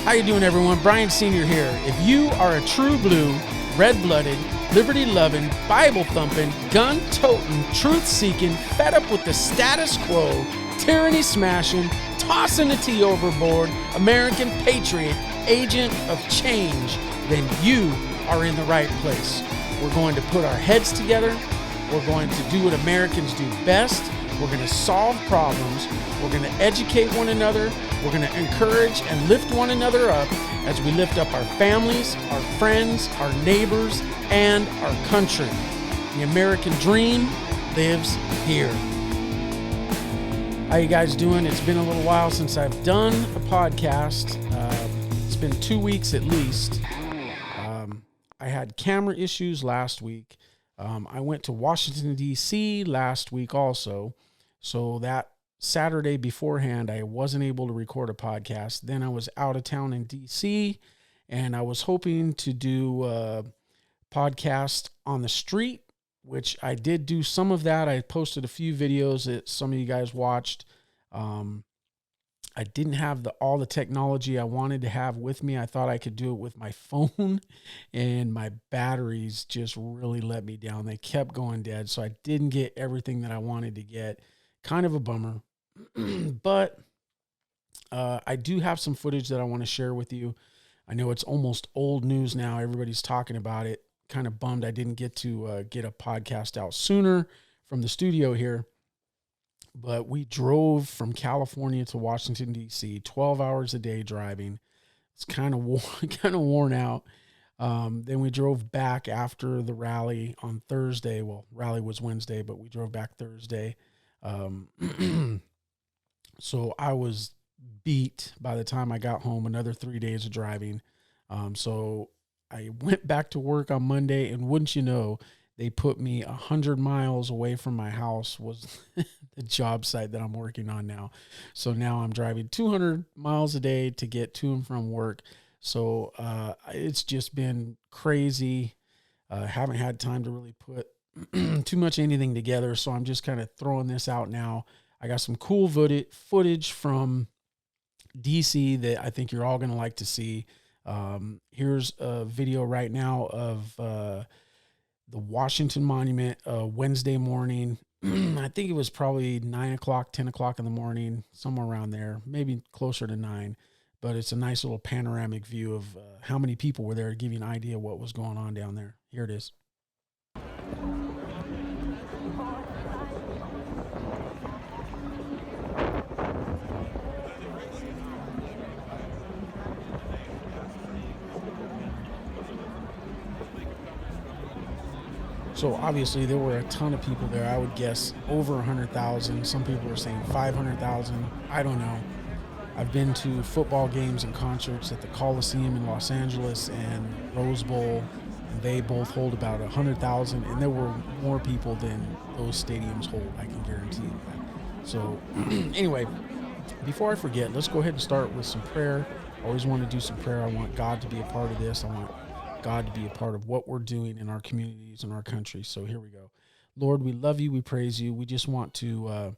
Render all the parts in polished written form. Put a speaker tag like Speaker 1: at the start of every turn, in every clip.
Speaker 1: How you doing, everyone? Brian Sr. here. If you are a true blue, red-blooded, liberty-loving, Bible-thumping, gun-toting, truth-seeking, fed up with the status quo, tyranny-smashing, tossing the tea overboard, American patriot, agent of change, then you are in the right place. We're going to put our heads together. We're going to do what Americans do best. We're going to solve problems. We're going to educate one another. We're going to encourage and lift one another up as we lift up our families, our friends, our neighbors, and our country. The American dream lives here. How you guys doing? It's been a little while since I've done a podcast. It's been 2 weeks at least. I had camera issues last week. I went to Washington, D.C. last week also. So that Saturday beforehand, I wasn't able to record a podcast. Then I was out of town in D.C., and I was hoping to do a podcast on the street, which I did do some of that. I posted a few videos that some of you guys watched. I didn't have all the technology I wanted to have with me. I thought I could do it with my phone, and my batteries just really let me down. They kept going dead, so I didn't get everything that I wanted to get. Kind of a bummer, but I do have some footage that I want to share with you. I know it's almost old news now. Everybody's talking about it. Kind of bummed I didn't get to get a podcast out sooner from the studio here. But we drove from California to Washington, D.C., 12 hours a day driving. It's kind of worn out. Then we drove back after the rally on Thursday. Well, rally was Wednesday, but we drove back Thursday. So I was beat by the time I got home. Another 3 days of driving. So I went back to work on Monday, and wouldn't you know, they put me 100 miles away from my house was the job site that I'm working on now. So now I'm driving 200 miles a day to get to and from work. So it's just been crazy. Haven't had time to really put too much anything together. So I'm just kind of throwing this out now. I got some cool footage from DC that I think you're all going to like to see. Here's a video right now of the Washington Monument, Wednesday morning. I think it was probably 9 o'clock, 10 o'clock in the morning, somewhere around there, maybe closer to 9. But it's a nice little panoramic view of how many people were there to give you an idea of what was going on down there. Here it is. So obviously there were a ton of people there. I would guess over 100,000. Some people were saying 500,000. I don't know. I've been to football games and concerts at the Coliseum in Los Angeles and Rose Bowl, and they both hold about 100,000. And there were more people than those stadiums hold, I can guarantee you that. So anyway, before I forget, let's go ahead and start with some prayer. I always want to do some prayer. I want God to be a part of this. I want God to be a part of what we're doing in our communities and our country. So here we go. Lord, we love you. We praise you. We just want to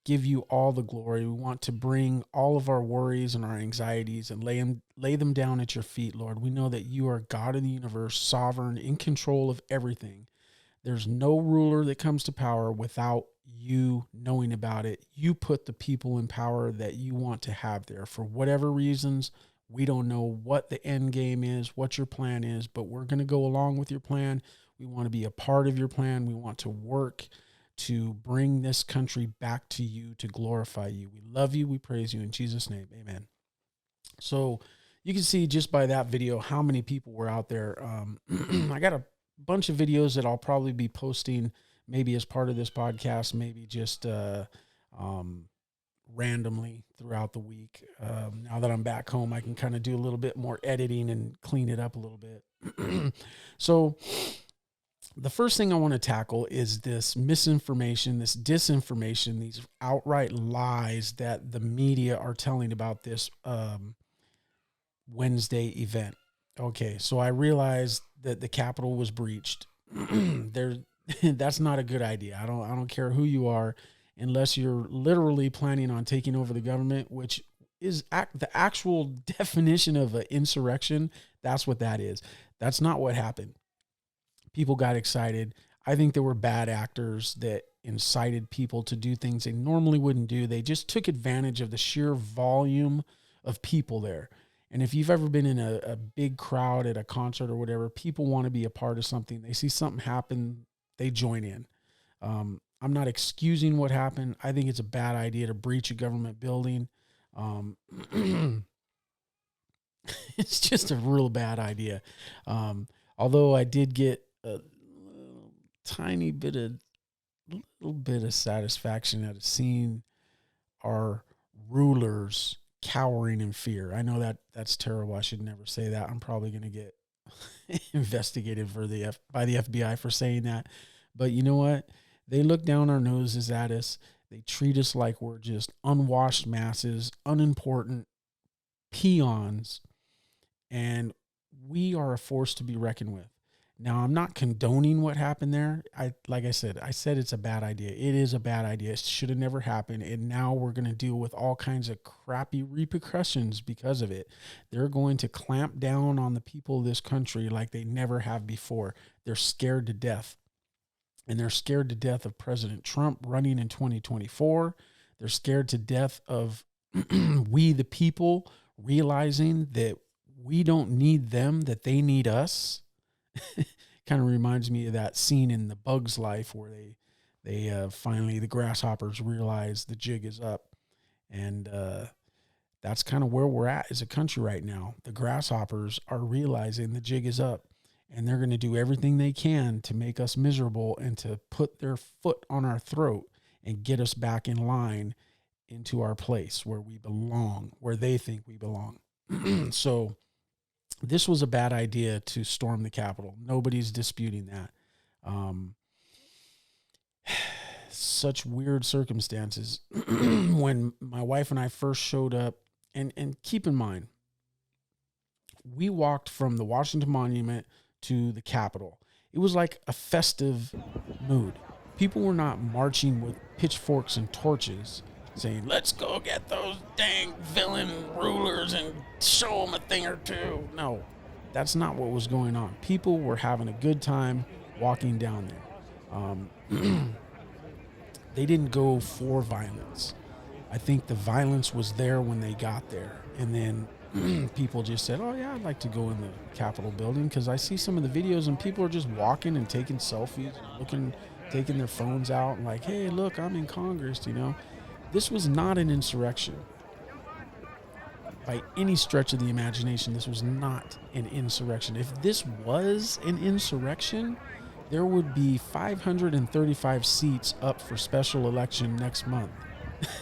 Speaker 1: give you all the glory. We want to bring all of our worries and our anxieties and lay them down at your feet, Lord. We know that you are God of the universe, sovereign, in control of everything. There's no ruler that comes to power without you knowing about it. You put the people in power that you want to have there for whatever reasons. We don't know what the end game is, what your plan is, but we're going to go along with your plan. We want to be a part of your plan. We want to work to bring this country back to you, to glorify you. We love you. We praise you in Jesus' name. Amen. So you can see just by that video how many people were out there. I got a bunch of videos that I'll probably be posting maybe as part of this podcast, maybe just randomly throughout the week. Now that I'm back home, I can kind of do a little bit more editing and clean it up a little bit. So the first thing I want to tackle is this misinformation, this disinformation, these outright lies that the media are telling about this Wednesday event. Okay, so I realized that the Capitol was breached. That's not a good idea. I don't care who you are, unless you're literally planning on taking over the government, which is the actual definition of an insurrection. That's what that is. That's not what happened. People got excited. I think there were bad actors that incited people to do things they normally wouldn't do. They just took advantage of the sheer volume of people there. And if you've ever been in a big crowd at a concert or whatever, people want to be a part of something. They see something happen, they join in. I'm not excusing what happened. I think it's a bad idea to breach a government building. It's just a real bad idea. Although I did get a little bit of satisfaction out of seeing our rulers cowering in fear. I know that's terrible. I should never say that. I'm probably going to get investigated by the FBI for saying that. But you know what? They look down our noses at us. They treat us like we're just unwashed masses, unimportant peons, and we are a force to be reckoned with. Now, I'm not condoning what happened there. Like I said it's a bad idea. It is a bad idea. It should have never happened. And now we're going to deal with all kinds of crappy repercussions because of it. They're going to clamp down on the people of this country like they never have before. They're scared to death. And they're scared to death of President Trump running in 2024. They're scared to death of we, the people, realizing that we don't need them, that they need us. Kind of reminds me of that scene in The Bug's Life where they finally, the grasshoppers realize the jig is up. And that's kind of where we're at as a country right now. The grasshoppers are realizing the jig is up, and they're going to do everything they can to make us miserable and to put their foot on our throat and get us back in line into our place where we belong, where they think we belong. So this was a bad idea to storm the Capitol. Nobody's disputing that. Such weird circumstances. When my wife and I first showed up, and keep in mind, we walked from the Washington Monument to the Capitol. It was like a festive mood. People were not marching with pitchforks and torches saying, let's go get those dang villain rulers and show them a thing or two. No, that's not what was going on. People were having a good time walking down there. They didn't go for violence. I think the violence was there when they got there. And then people just said, oh yeah, I'd like to go in the Capitol building, because I see some of the videos and people are just walking and taking selfies and taking their phones out and like, hey, look, I'm in Congress, you know. This was not an insurrection. By any stretch of the imagination, this was not an insurrection. If this was an insurrection, there would be 535 seats up for special election next month.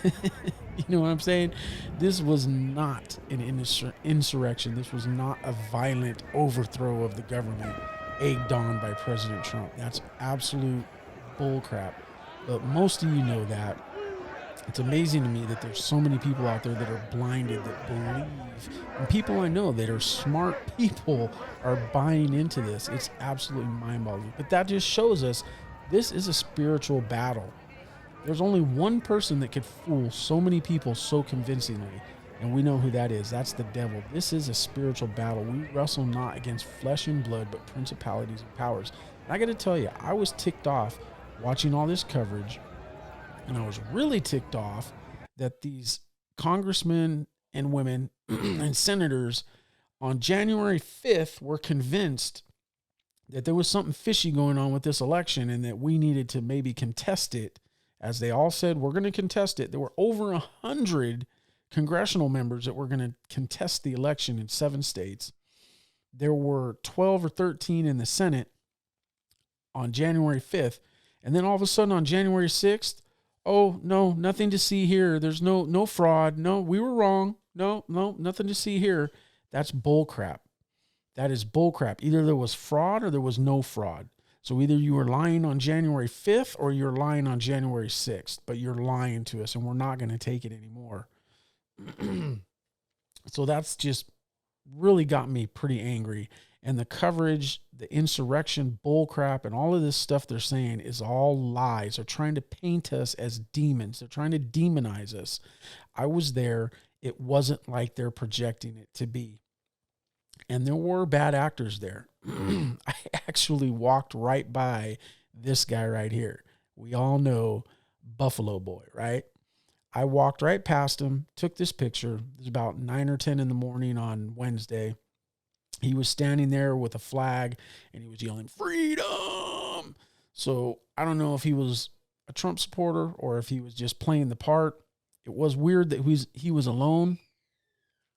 Speaker 1: You know what I'm saying? This was not an insurrection. This was not a violent overthrow of the government egged on by President Trump. That's absolute bullcrap. But most of you know that. It's amazing to me that there's so many people out there that are blinded, that believe. And people I know that are smart people are buying into this. It's absolutely mind-boggling. But that just shows us this is a spiritual battle. There's only one person that could fool so many people so convincingly, and we know who that is. That's the devil. This is a spiritual battle. We wrestle not against flesh and blood, but principalities and powers. And I got to tell you, I was ticked off watching all this coverage. And I was really ticked off that these congressmen and women and senators on January 5th were convinced that there was something fishy going on with this election and that we needed to maybe contest it. As they all said, we're going to contest it. There were over 100 congressional members that were going to contest the election in 7 states. There were 12 or 13 in the Senate on January 5th. And then all of a sudden on January 6th, oh, no, nothing to see here. There's no fraud. No, we were wrong. No, nothing to see here. That's bullcrap. That is bullcrap. Either there was fraud or there was no fraud. So either you were lying on January 5th or you're lying on January 6th, but you're lying to us and we're not going to take it anymore. So that's just really got me pretty angry. And the coverage, the insurrection bullcrap, and all of this stuff they're saying is all lies. They're trying to paint us as demons. They're trying to demonize us. I was there. It wasn't like they're projecting it to be. And there were bad actors there. I actually walked right by this guy right here. We all know Buffalo Boy, right? I walked right past him, took this picture. It was about 9 or 10 in the morning on Wednesday. He was standing there with a flag and he was yelling, "Freedom!" So I don't know if he was a Trump supporter or if he was just playing the part. It was weird that he was alone.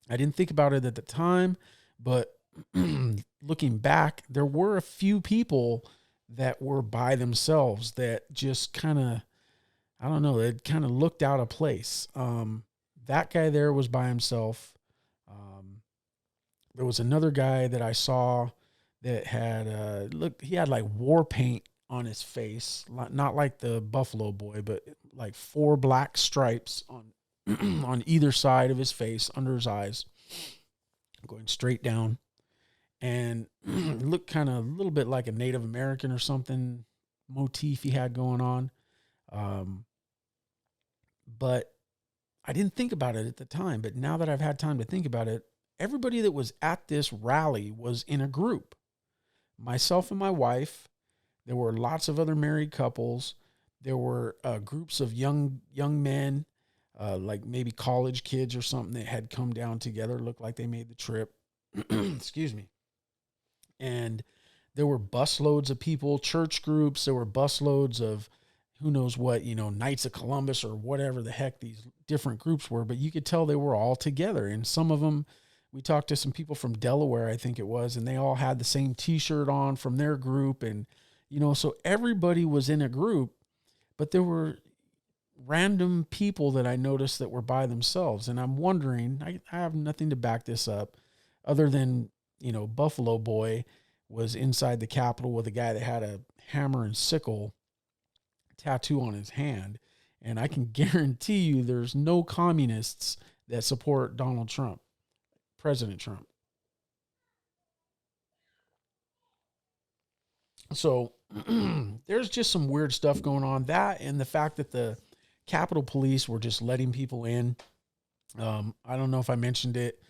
Speaker 1: I didn't think about it at the time, but looking back, there were a few people that were by themselves that just kind of, I don't know, it kind of looked out of place. That guy there was by himself. There was another guy that I saw that had, he had like war paint on his face, not like the Buffalo Boy, but like 4 black stripes on, on either side of his face, under his eyes, going straight down. And looked kind of a little bit like a Native American or something motif he had going on. But I didn't think about it at the time. But now that I've had time to think about it, everybody that was at this rally was in a group. Myself and my wife. There were lots of other married couples. There were groups of young men, like maybe college kids or something that had come down together. Looked like they made the trip. Excuse me. And there were busloads of people, church groups. There were busloads of who knows what, Knights of Columbus or whatever the heck these different groups were. But you could tell they were all together. And some of them, we talked to some people from Delaware, I think it was, and they all had the same T-shirt on from their group. And, so everybody was in a group, but there were random people that I noticed that were by themselves. And I'm wondering, I have nothing to back this up other than, Buffalo Boy was inside the Capitol with a guy that had a hammer and sickle tattoo on his hand. And I can guarantee you there's no communists that support Donald Trump, President Trump. So there's just some weird stuff going on. That and the fact that the Capitol Police were just letting people in. I don't know if I mentioned it,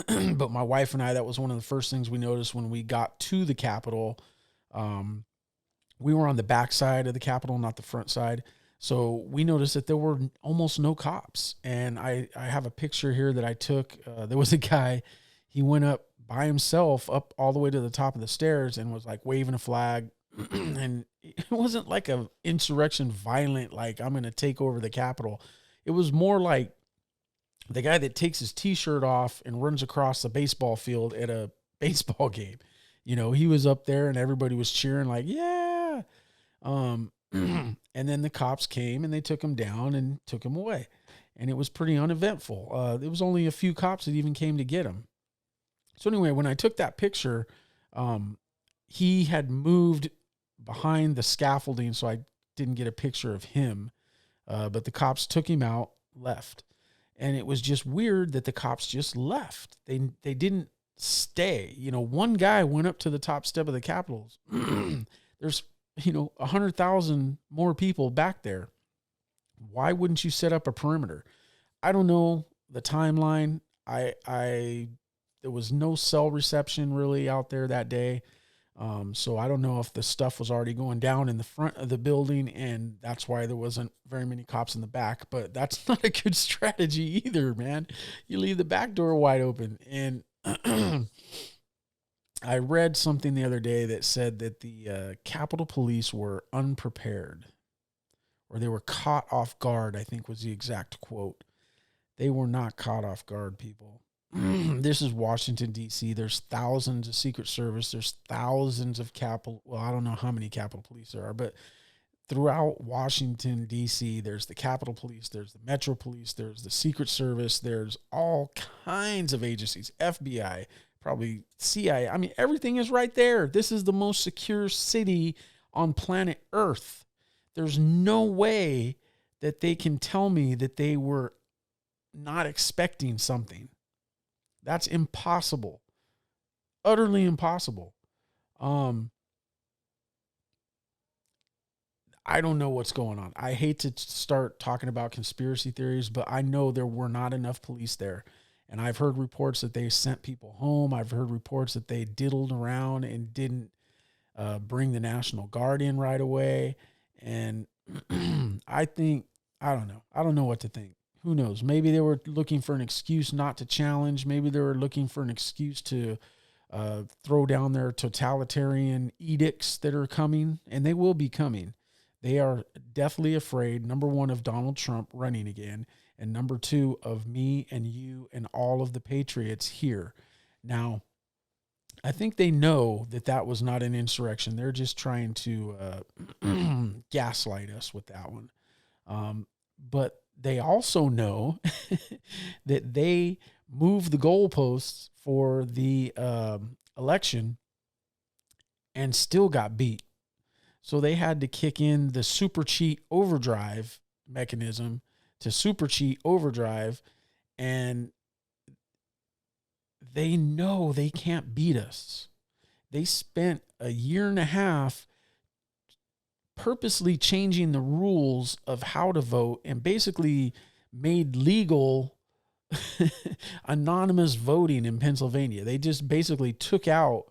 Speaker 1: but my wife and I, that was one of the first things we noticed when we got to the Capitol. We were on the back side of the Capitol, not the front side. So we noticed that there were almost no cops. And I have a picture here that I took. There was a guy, he went up by himself up all the way to the top of the stairs and was like waving a flag. And it wasn't like a insurrection violent, like I'm going to take over the Capitol. It was more like the guy that takes his T-shirt off and runs across the baseball field at a baseball game. He was up there and everybody was cheering like, yeah. And then the cops came and they took him down and took him away. And it was pretty uneventful. There was only a few cops that even came to get him. So anyway, when I took that picture, he had moved behind the scaffolding, so I didn't get a picture of him. But the cops took him out, left. And it was just weird that the cops just left. They didn't stay. One guy went up to the top step of the Capitol. There's, 100,000 more people back there. Why wouldn't you set up a perimeter? I don't know the timeline. There was no cell reception really out there that day. So I don't know if the stuff was already going down in the front of the building and that's why there wasn't very many cops in the back, but that's not a good strategy either, man. You leave the back door wide open. And I read something the other day that said that the Capitol Police were unprepared, or they were caught off guard, I think was the exact quote. They were not caught off guard, people. This is Washington, D.C. There's thousands of Secret Service. There's thousands of I don't know how many Capitol Police there are, but throughout Washington, D.C., there's the Capitol Police, there's the Metro Police, there's the Secret Service, there's all kinds of agencies, FBI, probably CIA. I mean, everything is right there. This is the most secure city on planet Earth. There's no way that they can tell me that they were not expecting something. That's impossible. utterly impossible. I don't know what's going on. I hate to start talking about conspiracy theories, but I know there were not enough police there. And I've heard reports that they sent people home. I've heard reports that they diddled around and didn't bring the National Guard in right away. And I think, I don't know. I don't know what to think. Who knows? Maybe they were looking for an excuse not to challenge. Maybe they were looking for an excuse to throw down their totalitarian edicts that are coming, and they will be coming. They are deathly afraid, number one, of Donald Trump running again, and number two, of me and you and all of the patriots here. Now, I think they know that that was not an insurrection. They're just trying to gaslight us with that one. But they also know that they moved the goalposts for the election and still got beat. So they had to kick in the super cheat overdrive mechanism to super cheat overdrive, and they know they can't beat us. They spent a year and a half purposely changing the rules of how to vote and basically made legal anonymous voting in Pennsylvania. They just basically took out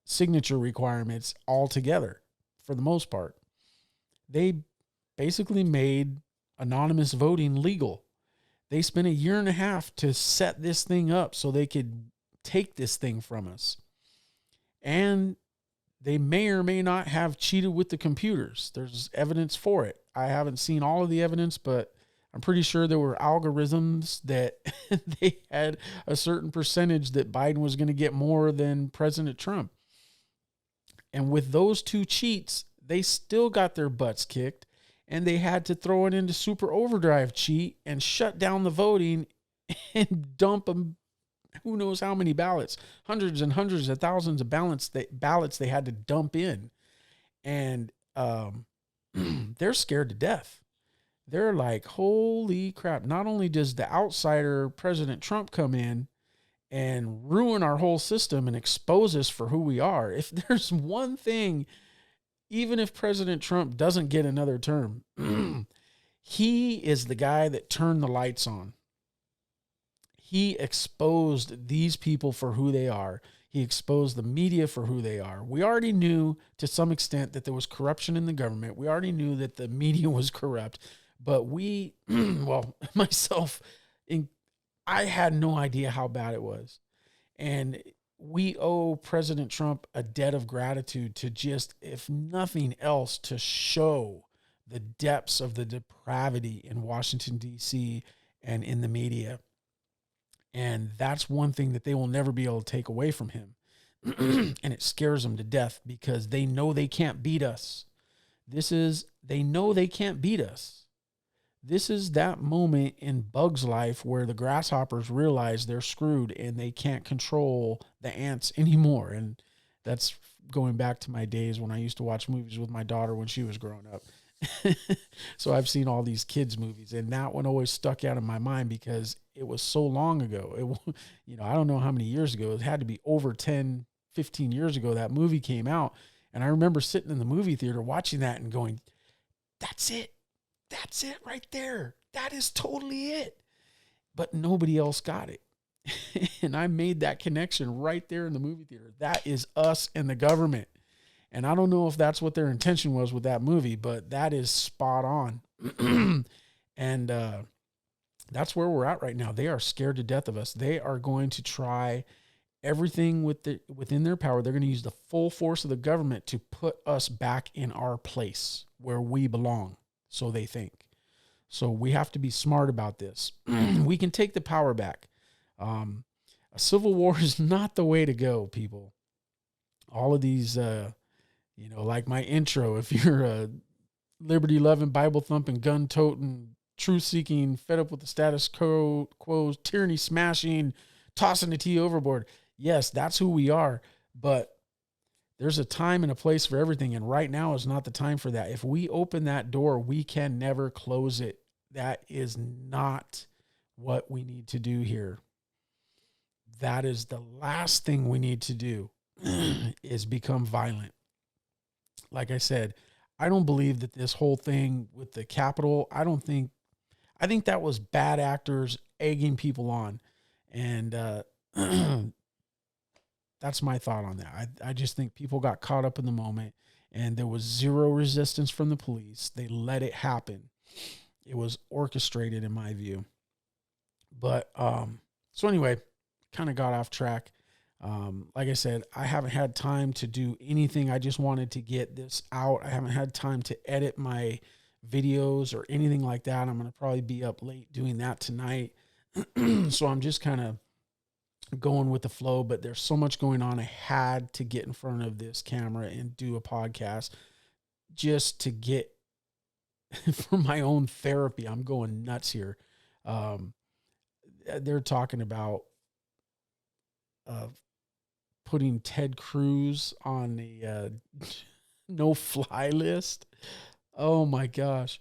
Speaker 1: signature requirements altogether for the most part. They basically made anonymous voting legal. They spent a year and a half to set this thing up so they could take this thing from us. And they may or may not have cheated with the computers. There's evidence for it. I haven't seen all of the evidence, but I'm pretty sure there were algorithms that they had a certain percentage that Biden was going to get more than President Trump. And with those two cheats, they still got their butts kicked, and they had to throw it into super overdrive cheat and shut down the voting and dump them. Who knows how many ballots, hundreds and hundreds of thousands of ballots they had to dump in. And they're scared to death. They're like, holy crap. Not only does the outsider President Trump come in and ruin our whole system and expose us for who we are. If there's one thing, even if President Trump doesn't get another term, he is the guy that turned the lights on. He exposed these people for who they are. He exposed the media for who they are. We already knew to some extent that there was corruption in the government. We already knew that the media was corrupt. But we, well, myself, I had no idea how bad it was. And we owe President Trump a debt of gratitude to just, if nothing else, to show the depths of the depravity in Washington, D.C. and in the media. And that's one thing that they will never be able to take away from him. And it scares them to death because they know they can't beat us. They know they can't beat us. This is that moment in Bug's life where the grasshoppers realize they're screwed and they can't control the ants anymore. And that's going back to my days when I used to watch movies with my daughter when she was growing up. So I've seen all these kids movies, and that one always stuck out in my mind because it was so long ago. I don't know how many years ago. It had to be over 10, 15 years ago that movie came out. And I remember sitting in the movie theater watching that and going, that's it. That's it right there. That is totally it. But nobody else got it. And I made that connection right there in the movie theater. That is us and the government. And I don't know if that's what their intention was with that movie, but that is spot on. And that's where we're at right now. They are scared to death of us. They are going to try everything within their power. They're going to use the full force of the government to put us back in our place where we belong. So they think. So we have to be smart about this. We can take the power back. A civil war is not the way to go, people. All of these, like my intro, if you're a liberty-loving, Bible-thumping, gun-toting, truth-seeking, fed up with the status quo, tyranny-smashing, tossing the tea overboard, yes, that's who we are. But there's a time and a place for everything, and right now is not the time for that. If we open that door, we can never close it. That is not what we need to do here. That is the last thing we need to do. is become violent. Like I said, I don't believe that this whole thing with the Capitol, I think that was bad actors egging people on. And that's my thought on that. I just think people got caught up in the moment and there was zero resistance from the police. They let it happen. It was orchestrated in my view. But so anyway, kind of got off track. Like I said, I haven't had time to do anything. I just wanted to get this out. I haven't had time to edit my videos or anything like that. I'm going to probably be up late doing that tonight. So I'm just kind of going with the flow, but there's so much going on. I had to get in front of this camera and do a podcast just to get for my own therapy. I'm going nuts here. They're talking about putting Ted Cruz on the no-fly list. Oh my gosh.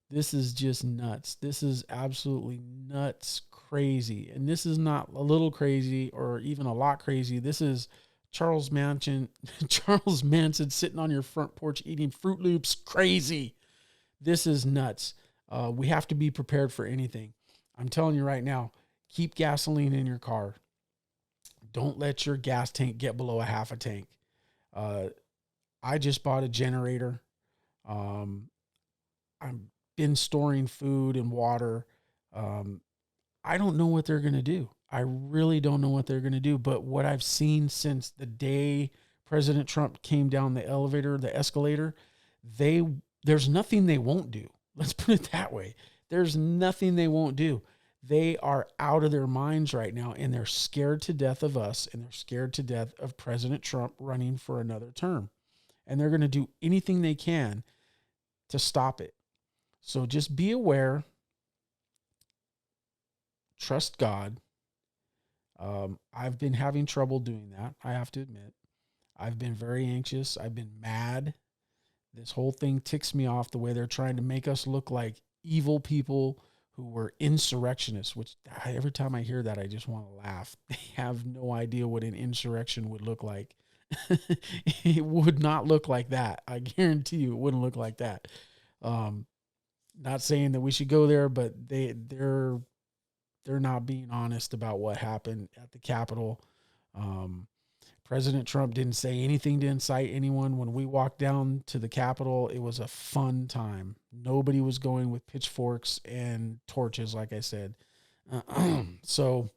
Speaker 1: This is just nuts. This is absolutely nuts, crazy. And this is not a little crazy or even a lot crazy. This is Charles Manson sitting on your front porch eating Fruit Loops. Crazy. This is nuts. We have to be prepared for anything. I'm telling you right now, keep gasoline in your car. Don't let your gas tank get below a half a tank. I just bought a generator. I've been storing food and water. I don't know what they're going to do. I really don't know what they're going to do. But what I've seen since the day President Trump came down the escalator, there's nothing they won't do. Let's put it that way. There's nothing they won't do. They are out of their minds right now, and they're scared to death of us, and they're scared to death of President Trump running for another term. And they're going to do anything they can to stop it. So just be aware. Trust God. I've been having trouble doing that, I have to admit. I've been very anxious. I've been mad. This whole thing ticks me off, the way they're trying to make us look like evil people who were insurrectionists, which every time I hear that, I just want to laugh. They have no idea what an insurrection would look like. It would not look like that. I guarantee you it wouldn't look like that. Not saying that we should go there, but they're not being honest about what happened at the Capitol. President Trump didn't say anything to incite anyone. When we walked down to the Capitol, it was a fun time. Nobody was going with pitchforks and torches, like I said. So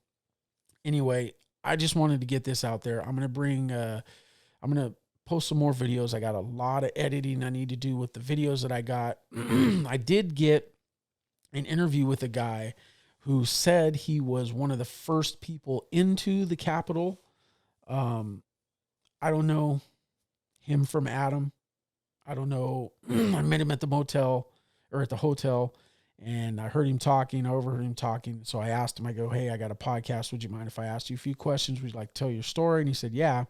Speaker 1: anyway, I just wanted to get this out there. I'm going to post some more videos. I got a lot of editing I need to do with the videos that I got. I did get an interview with a guy who said he was one of the first people into the Capitol. I don't know him from Adam. I don't know. I met him at the motel or at the hotel, and I heard him talking. I overheard him talking. So I asked him, I go, hey, I got a podcast. Would you mind if I asked you a few questions? Would you like to tell your story? And he said, yeah.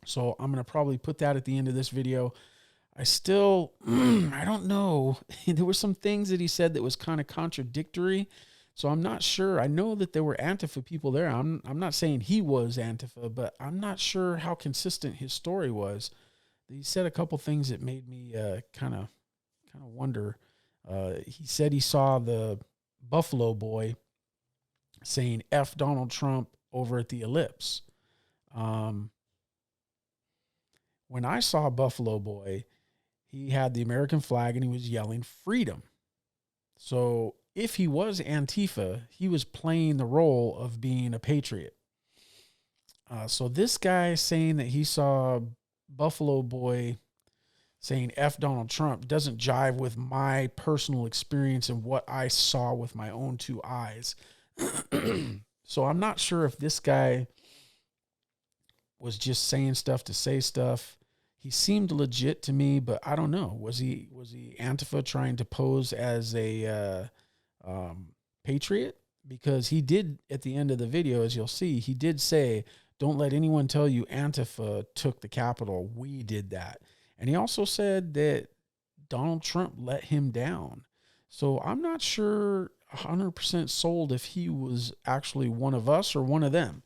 Speaker 1: So I'm going to probably put that at the end of this video. I still, I don't know. There were some things that he said that was kind of contradictory. So I'm not sure. I know that there were Antifa people there. I'm not saying he was Antifa, but I'm not sure how consistent his story was. He said a couple things that made me kind of wonder. He said he saw the Buffalo Boy saying F Donald Trump over at the Ellipse. When I saw Buffalo Boy, he had the American flag and he was yelling freedom. So if he was Antifa, he was playing the role of being a patriot. So this guy saying that he saw Buffalo Boy saying F Donald Trump doesn't jive with my personal experience and what I saw with my own two eyes. So I'm not sure if this guy was just saying stuff to say stuff. He seemed legit to me, but I don't know. Was he Antifa trying to pose as a patriot? Because he did, at the end of the video, as you'll see, he did say, don't let anyone tell you Antifa took the Capitol. We did that. And he also said that Donald Trump let him down. So I'm not sure 100% sold if he was actually one of us or one of them.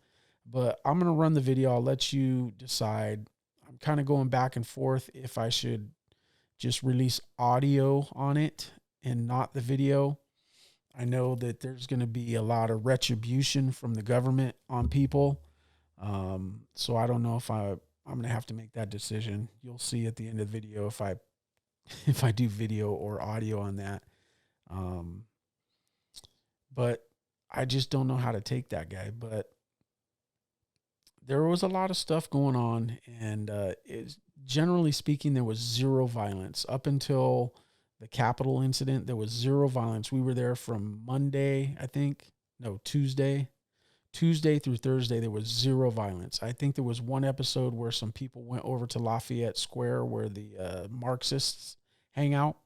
Speaker 1: but I'm going to run the video. I'll let you decide. I'm kind of going back and forth if I should just release audio on it and not the video. I know that there's going to be a lot of retribution from the government on people. So I don't know if I'm going to have to make that decision. You'll see at the end of the video if I do video or audio on that. But I just don't know how to take that guy. But there was a lot of stuff going on, and generally speaking, there was zero violence up until the Capitol incident. There was zero violence. We were there from Tuesday through Thursday. There was zero violence. I think there was one episode where some people went over to Lafayette Square where the Marxists hang out,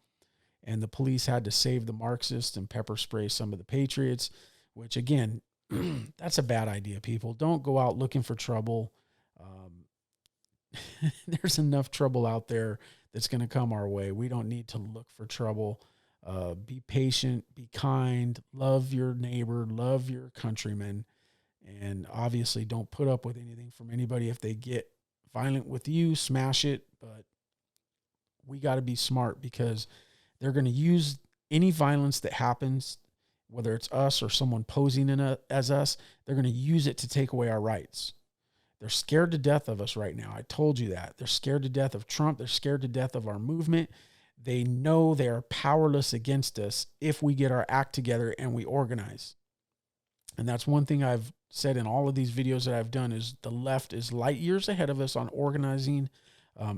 Speaker 1: and the police had to save the Marxists and pepper spray some of the patriots, which again, that's a bad idea, people. Don't go out looking for trouble. There's enough trouble out there that's going to come our way. We don't need to look for trouble. Be patient, be kind, love your neighbor, love your countrymen, and obviously don't put up with anything from anybody. If they get violent with you, smash it, but we got to be smart because they're going to use any violence that happens, whether it's us or someone posing as us, they're going to use it to take away our rights. They're scared to death of us right now. I told you that. They're scared to death of Trump. They're scared to death of our movement. They know they are powerless against us if we get our act together and we organize. And that's one thing I've said in all of these videos that I've done is the left is light years ahead of us on organizing.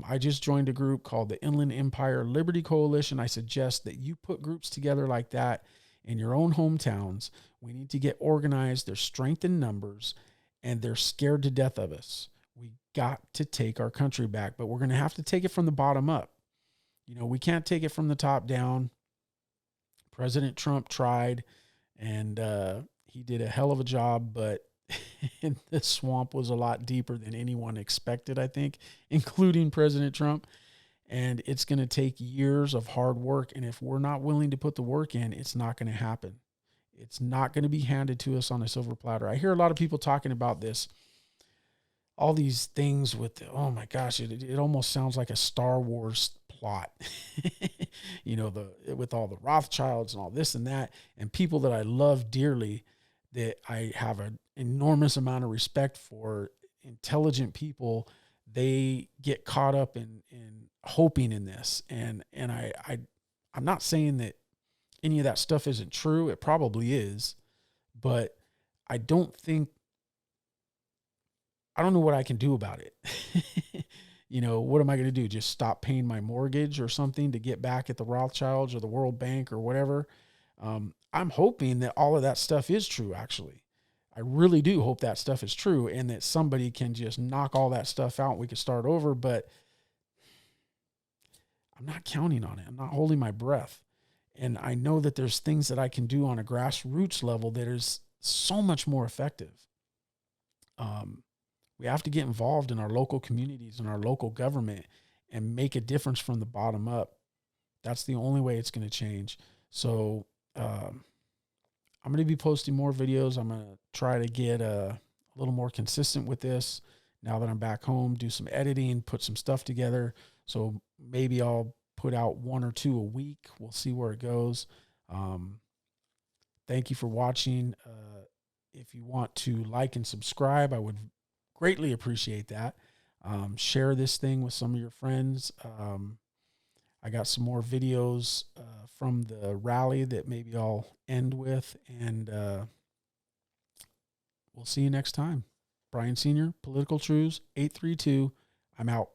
Speaker 1: I just joined a group called the Inland Empire Liberty Coalition. I suggest that you put groups together like that in your own hometowns. We need to get organized. There's strength in numbers, and they're scared to death of us. We got to take our country back, but we're going to have to take it from the bottom up. You know, we can't take it from the top down. President Trump tried, and he did a hell of a job, but the swamp was a lot deeper than anyone expected, I think, including President Trump. And it's going to take years of hard work. And if we're not willing to put the work in, it's not going to happen. It's not going to be handed to us on a silver platter. I hear a lot of people talking about this, all these things with, oh my gosh, it almost sounds like a Star Wars plot, you know, with all the Rothschilds and all this and that, and people that I love dearly, that I have an enormous amount of respect for, intelligent people. They get caught up in hoping in this. And I'm not saying that any of that stuff isn't true. It probably is, but I don't know what I can do about it. You know, what am I going to do? Just stop paying my mortgage or something to get back at the Rothschilds or the World Bank or whatever? I'm hoping that all of that stuff is true, actually. I really do hope that stuff is true and that somebody can just knock all that stuff out and we can start over, but I'm not counting on it. I'm not holding my breath. And I know that there's things that I can do on a grassroots level that is so much more effective. We have to get involved in our local communities and our local government and make a difference from the bottom up. That's the only way it's going to change. So I'm going to be posting more videos. I'm going to try to get a little more consistent with this now that I'm back home, do some editing, put some stuff together. So maybe I'll put out 1 or 2 a week. We'll see where it goes. Thank you for watching. If you want to like and subscribe, I would greatly appreciate that. Share this thing with some of your friends. I got some more videos from the rally that maybe I'll end with, and we'll see you next time. Brian Sr., Political Truths, 832. I'm out.